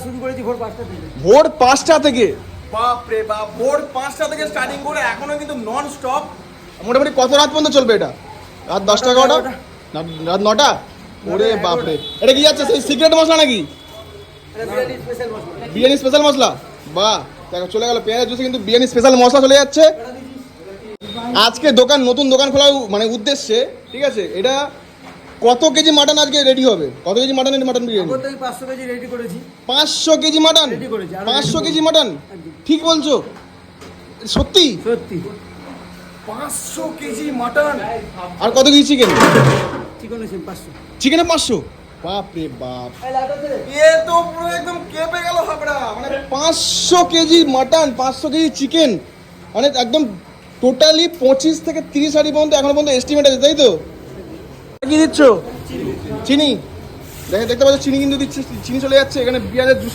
শুরু করেছি ভোর 5টা থেকে। ভোর 5টা থেকে? বাপ রে বাপ, ভোর 5টা থেকে স্টার্টিং করে এখনো কিন্তু নন স্টপ। মোটামুটি কত রাত পর্যন্ত চলবে এটা? রাত 10টা 11টা? রাত 9টা? ওরে বাপ রে, এটা কি যাচ্ছে সেই সিক্রেট মশলা নাকি? বিরিয়ানি স্পেশাল মশলা। বিরিয়ানি স্পেশাল মশলা? বাহ, দেখো চলে গেল পেঁয়াজ জুসে কিন্তু বিরিয়ানি স্পেশাল মশলা চলে যাচ্ছে। আজকে দোকান, নতুন দোকান খোলার মানে উদ্দেশ্যে, ঠিক আছে, এটা কত কেজি মাটন আজকে রেডি হবে? কত কেজি মাটন বিরিয়ানি? আগত আমি 500 কেজি রেডি করেছি। 500 কেজি মাটন? Ready করেছি, আরো 500 ready কেজি মাটন? ঠিক বলছো? সত্যি? সত্যি। 500 কেজি মাটন। আর কত কেজি চিকেন? চিকেন আছে 500। চিকেনে 500? বাপ রে বাপ, এ তো পুরো একদম কেঁপে গেল হাবড়া। মানে 500 কেজি মাটন, 500 কেজি চিকেন, মানে একদম টোটালি 25 থেকে 30 হাঁড়ি পর্যন্ত এখনো পর্যন্ত এস্টিমেট আছে, তাই তো? কি দিচ্ছ? চিনি। দেখতে পাচ্ছ চিনি কিন্তু দিচ্ছে, চিনি চলে যাচ্ছে এখানে পেঁয়াজের জুস।